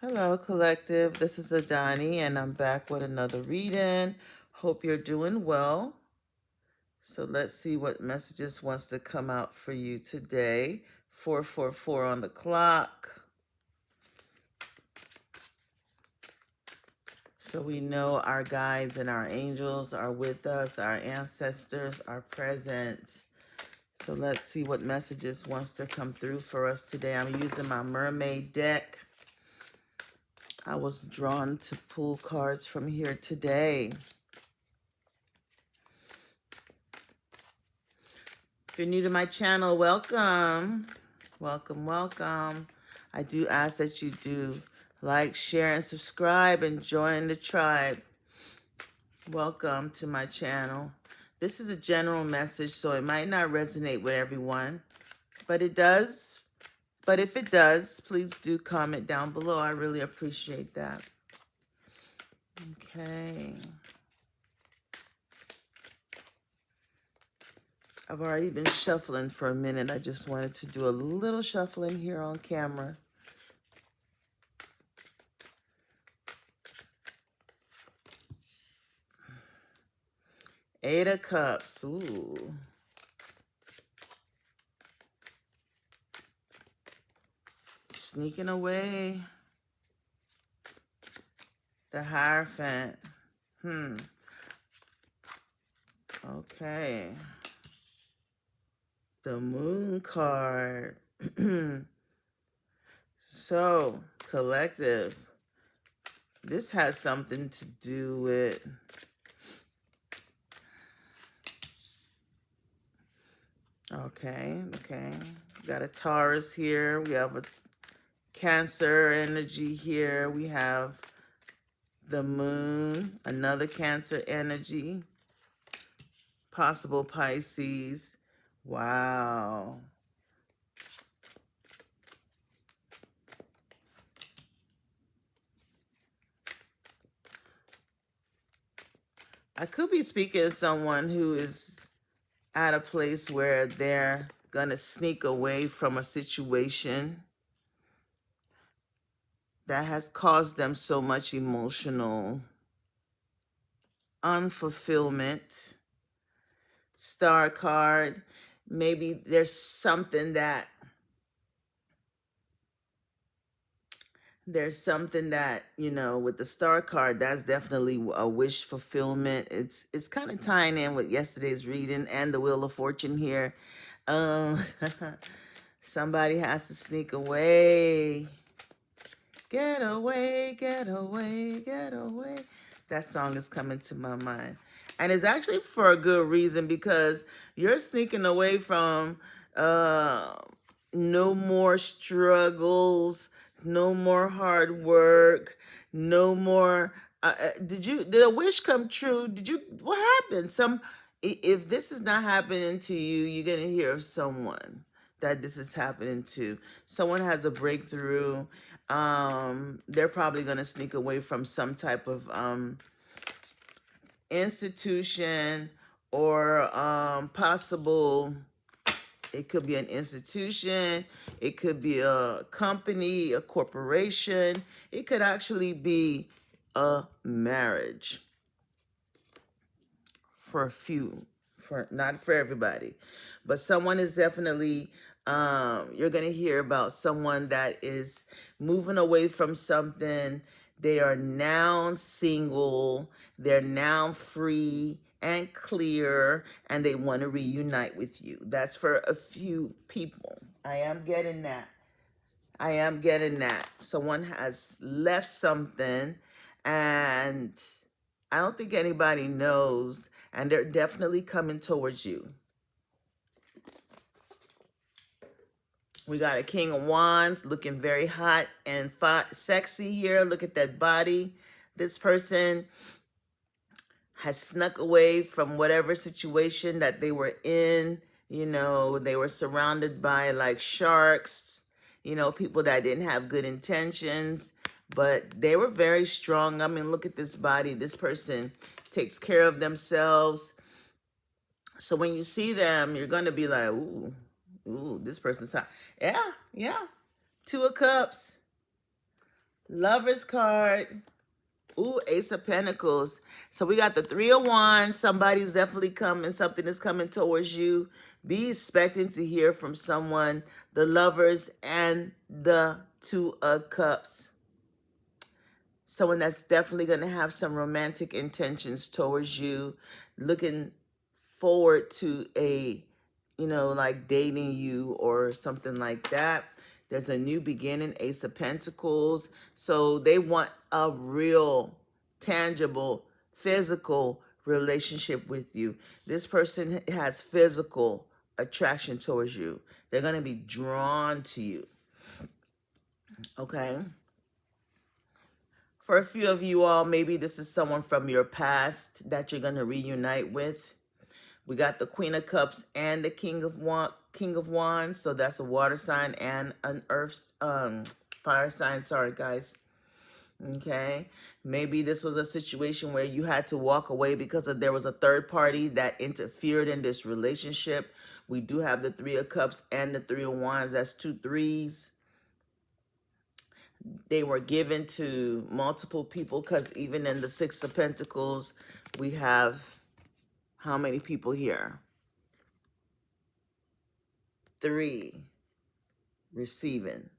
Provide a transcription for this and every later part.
Hello, collective. This is Adani, and I'm back with another reading. Hope you're doing well. So let's see what messages wants to come out for you today. 444 on the clock. So we know our guides and our angels are with us. Our ancestors are present. So let's see what messages wants to come through for us today. I'm using my mermaid deck. I was drawn to pull cards from here today. If you're new to my channel, welcome. Welcome, welcome. I do ask that you do like, share, and subscribe and join the tribe. Welcome to my channel. This is a general message, so it might not resonate with everyone, but it does. But if it does, please do comment down below. I really appreciate that. Okay. I've already been shuffling for a minute. I just wanted to do a little shuffling here on camera. Eight of Cups. Ooh. Sneaking away. The Hierophant. Okay. The Moon card. So, collective. This has something to do with okay. Got a Taurus here. We have a Cancer energy here. We have the Moon, another Cancer energy. Possible Pisces. Wow. I could be speaking to someone who is at a place where they're going to sneak away from a situation that has caused them so much emotional unfulfillment. Star card. Maybe there's something that you know, with the Star card, that's definitely a wish fulfillment. It's kind of tying in with yesterday's reading and the Wheel of Fortune here. um Somebody has to sneak away. Get away, get away, get away. That song is coming to my mind, and it's actually for a good reason, because you're sneaking away from uh no more struggles, no more hard work, no more did a wish come true? What happened? If this is not happening to you, you're going to hear of someone that this is happening to. Someone has a breakthrough. They're probably going to sneak away from some type of institution or possible. It could be an institution. It could be a company, a corporation. It could actually be a marriage for a few, for not for everybody, but someone is definitely, you're going to hear about someone that is moving away from something. They are now single. They're now free and clear, and they want to reunite with you. That's for a few people. I am getting that. Someone has left something, and I don't think anybody knows, and they're definitely coming towards you. We got a King of Wands looking very hot and sexy here. Look at that body. This person has snuck away from whatever situation that they were in. You know, they were surrounded by like sharks, you know, people that didn't have good intentions, but they were very strong. I mean, look at this body. This person takes care of themselves. So when you see them, you're going to be like, ooh, this person's hot. Yeah. Two of Cups. Lovers card. Ooh, Ace of Pentacles. So we got the Three of Wands. Somebody's definitely coming. Something is coming towards you. Be expecting to hear from someone. The Lovers and the Two of Cups. Someone that's definitely going to have some romantic intentions towards you. Looking forward to a, like dating you or something like that. There's a new beginning, Ace of Pentacles. So they want a real, tangible, physical relationship with you. This person has physical attraction towards you. They're going to be drawn to you. Okay? For a few of you all, maybe this is someone from your past that you're going to reunite with. We got the Queen of Cups and the King of Wands. So that's a water sign and an earth, fire sign. Sorry, guys. Okay. Maybe this was a situation where you had to walk away because there was a third party that interfered in this relationship. We do have the Three of Cups and the Three of Wands. That's two threes. They were given to multiple people because even in the Six of Pentacles, we have how many people here? 3 receiving.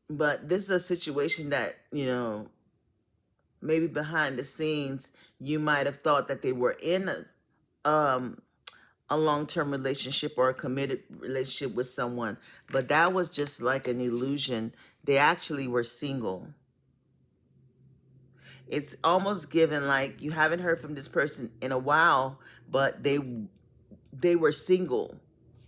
But this is a situation that, maybe behind the scenes, you might have thought that they were in a long-term relationship or a committed relationship with someone. But that was just like an illusion. They actually were single. It's almost given like you haven't heard from this person in a while, but they were single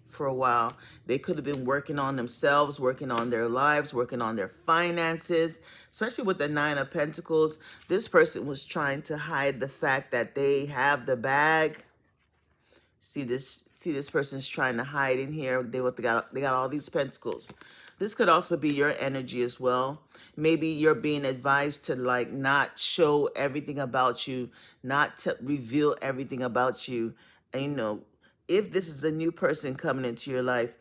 for a while. They could have been working on themselves, working on their lives, working on their finances, especially with the Nine of Pentacles. This person was trying to hide the fact that they have the bag. See this person's trying to hide in here. They got all these pentacles. This could also be your energy as well. Maybe you're being advised to like not show everything about you, not to reveal everything about you. And if this is a new person coming into your life,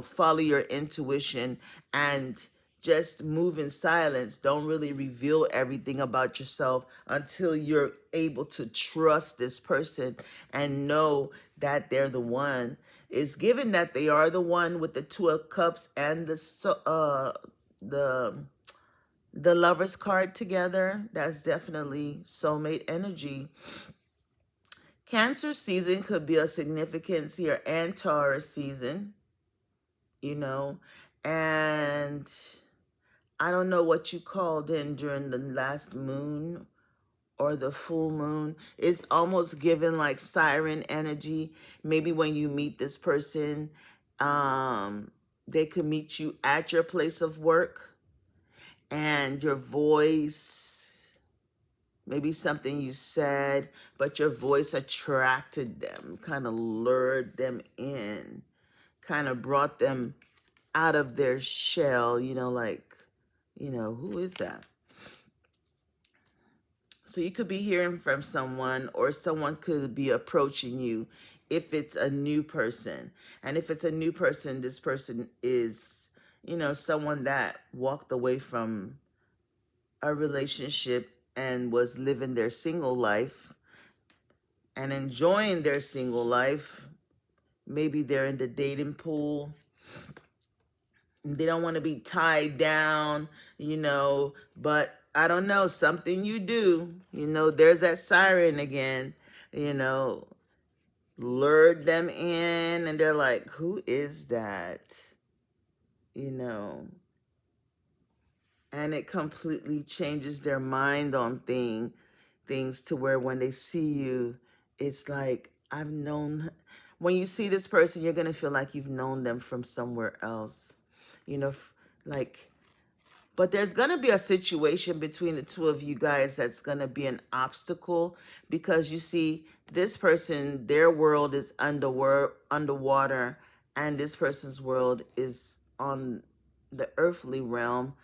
follow your intuition and just move in silence. Don't really reveal everything about yourself until you're able to trust this person and know that they're the one. It's given that they are the one with the Two of Cups and the Lover's card together. That's definitely soulmate energy. Cancer season could be a significance here, and Taurus season, and I don't know what you called in during the last moon or the full moon. It's almost given like siren energy. Maybe when you meet this person, they could meet you at your place of work, and your voice, maybe something you said, but your voice attracted them, kind of lured them in, kind of brought them out of their shell, who is that? So you could be hearing from someone, or someone could be approaching you if it's a new person. And if it's a new person, this person is, someone that walked away from a relationship and was living their single life and enjoying their single life. Maybe they're in the dating pool. They don't want to be tied down, but I don't know, something you do, there's that siren again, lured them in, and they're like, who is that? And it completely changes their mind on things to where when they see you, it's like, I've known, when you see this person, you're going to feel like you've known them from somewhere else, but there's going to be a situation between the two of you guys that's going to be an obstacle, because you see, this person, their world is underwater, and this person's world is on the earthly realm,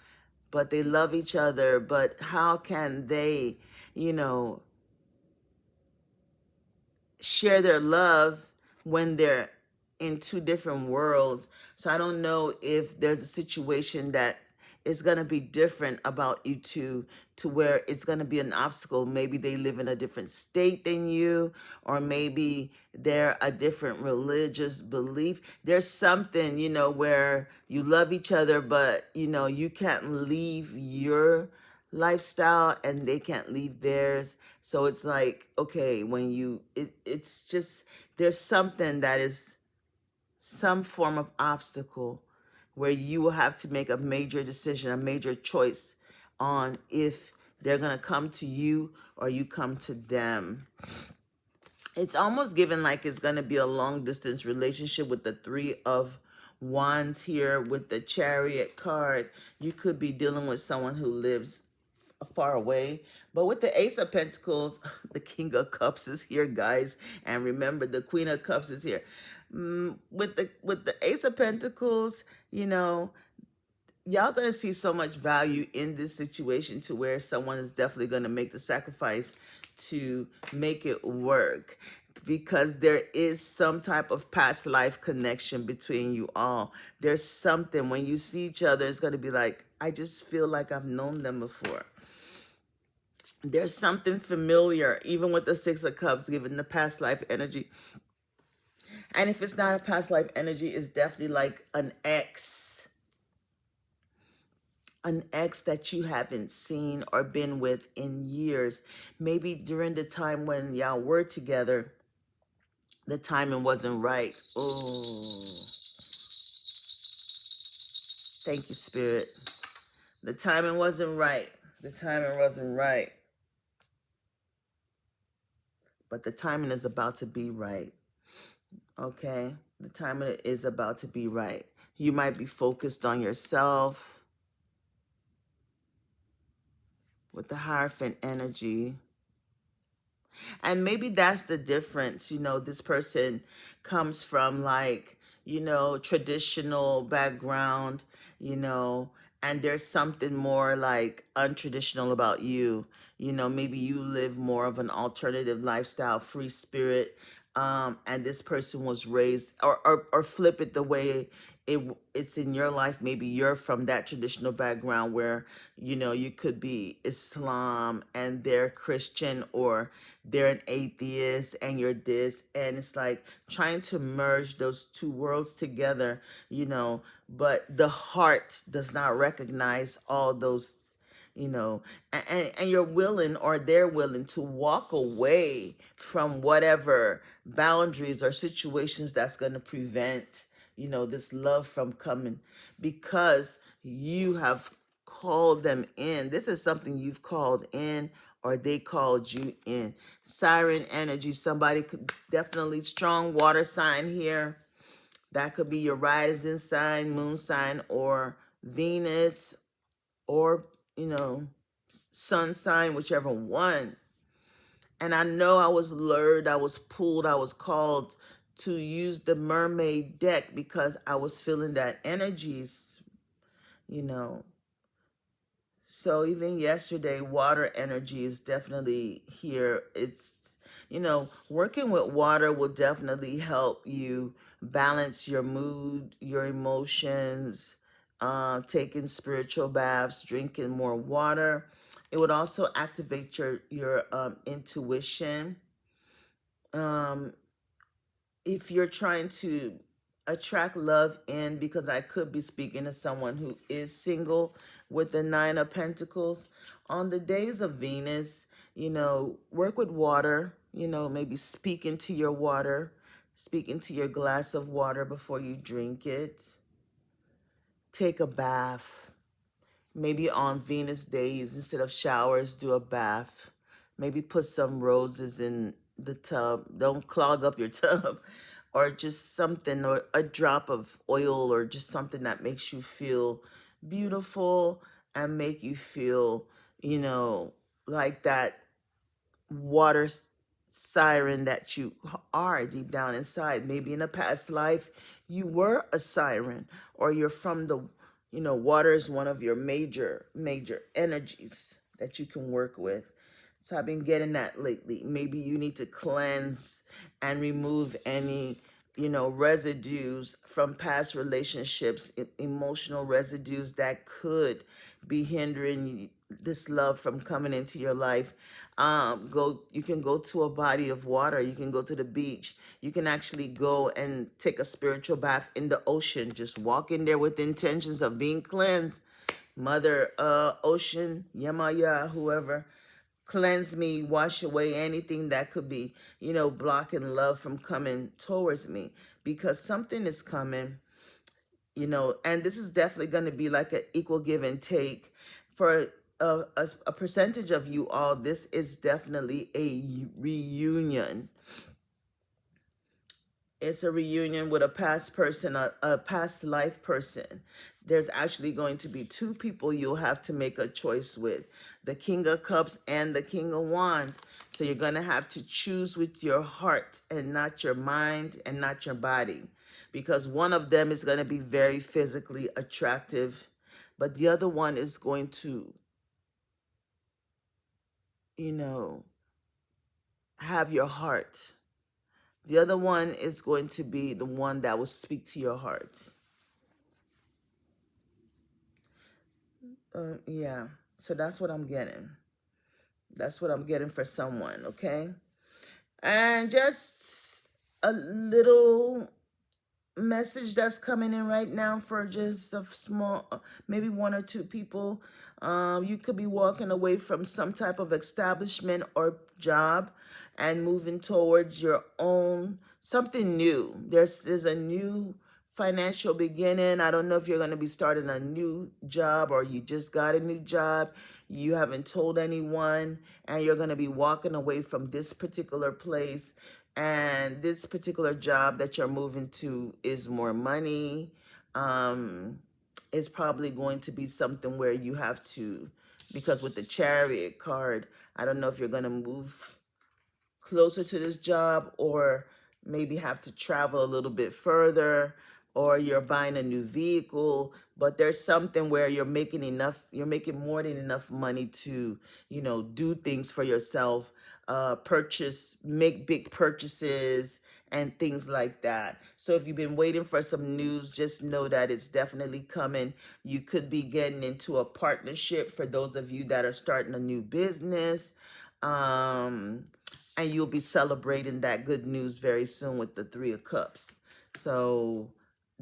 but they love each other. But how can they, share their love when they're in two different worlds. So I don't know if there's a situation that is going to be different about you two, to where it's going to be an obstacle. Maybe they live in a different state than you, or maybe they're a different religious belief. There's something, where you love each other, but, you can't leave your lifestyle and they can't leave theirs. So it's like, okay, when it's just, there's something that is some form of obstacle where you will have to make a major decision, a major choice on if they're going to come to you or you come to them. It's almost given like it's going to be a long distance relationship with the Three of Wands here with the Chariot card. You could be dealing with someone who lives far away. But with the Ace of Pentacles, the King of Cups is here, guys. And remember, the Queen of Cups is here. With the Ace of Pentacles, y'all gonna see so much value in this situation, to where someone is definitely gonna make the sacrifice to make it work, because there is some type of past life connection between you all. There's something, when you see each other, it's gonna be like, I just feel like I've known them before. There's something familiar, even with the Six of Cups, given the past life energy. And if it's not a past life energy, it's definitely like an ex that you haven't seen or been with in years. Maybe during the time when y'all were together, the timing wasn't right. Oh, thank you, Spirit. The timing wasn't right. The timing wasn't right. But the timing is about to be right. Okay? The timing is about to be right. You might be focused on yourself with the Hierophant energy. And maybe that's the difference. This person comes from like, traditional background, and there's something more like untraditional about you. Maybe you live more of an alternative lifestyle, free spirit. And this person was raised, or flip it the way it's in your life. Maybe you're from that traditional background where, you could be Islam and they're Christian, or they're an atheist and you're this. And it's like trying to merge those two worlds together, but the heart does not recognize all those, and you're willing, or they're willing to walk away from whatever boundaries or situations that's going to prevent, this love from coming, because you have called them in. This is something you've called in, or they called you in. Siren energy, somebody could definitely strong water sign here. That could be your rising sign, moon sign, or Venus, or, sun sign, whichever one. And I know I was lured, I was pulled, I was called to use the mermaid deck because I was feeling that energies, you know. So even yesterday, water energy is definitely here. It's, working with water will definitely help you balance your mood, your emotions, taking spiritual baths, drinking more water. It would also activate your intuition. Um, if you're trying to attract love in, because I could be speaking to someone who is single with the Nine of Pentacles, on the days of Venus, work with water, maybe speak into your water, speak into your glass of water before you drink it. Take a bath. Maybe on Venus days, instead of showers, do a bath. Maybe put some roses in the tub. Don't clog up your tub. Or just something, or a drop of oil, or just something that makes you feel beautiful and make you feel, like that water siren that you are deep down inside. Maybe in a past life you were a siren, or you're from the, water is one of your major energies that you can work with. So I've been getting that lately. Maybe you need to cleanse and remove any residues from past relationships, emotional residues that could be hindering this love from coming into your life. You can go to a body of water, you can go to the beach, you can actually go and take a spiritual bath in the ocean. Just walk in there with intentions of being cleansed. Mother Ocean, Yamaya, whoever, cleanse me, wash away anything that could be, blocking love from coming towards me, because something is coming, and this is definitely going to be like an equal give and take for a percentage of you all. This is definitely a reunion. It's a reunion with a past person, a past life person. There's actually going to be two people you'll have to make a choice with, the King of Cups and the King of Wands. So you're going to have to choose with your heart and not your mind and not your body, because one of them is going to be very physically attractive, but the other one is going to, you know, have your heart. The other one is going to be the one that will speak to your heart. Yeah, so that's what I'm getting. That's what I'm getting for someone, okay? And just a little message that's coming in right now for just a small, maybe one or two people. You could be walking away from some type of establishment or job and moving towards your own, something new. There's a new financial beginning. I don't know if you're going to be starting a new job or you just got a new job. You haven't told anyone, and you're going to be walking away from this particular place, and this particular job that you're moving to is more money. It's probably going to be something where you have to, because with the Chariot card, I don't know if you're going to move closer to this job or maybe have to travel a little bit further, or you're buying a new vehicle, but there's something where you're making more than enough money to, do things for yourself, make big purchases and things like that. So if you've been waiting for some news, just know that it's definitely coming. You could be getting into a partnership for those of you that are starting a new business. And you'll be celebrating that good news very soon with the Three of Cups. So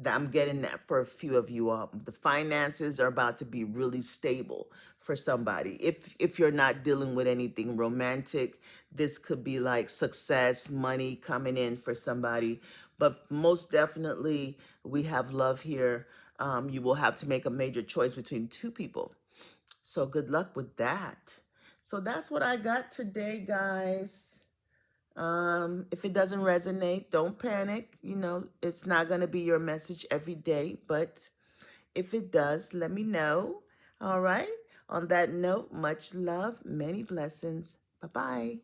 I'm getting that for a few of you all. The finances are about to be really stable for somebody. If you're not dealing with anything romantic, this could be like success, money coming in for somebody. But most definitely, we have love here. You will have to make a major choice between two people. So good luck with that. So that's what I got today, guys. If it doesn't resonate, don't panic. It's not going to be your message every day, but if it does, let me know. All right. On that note, much love, many blessings. Bye-bye.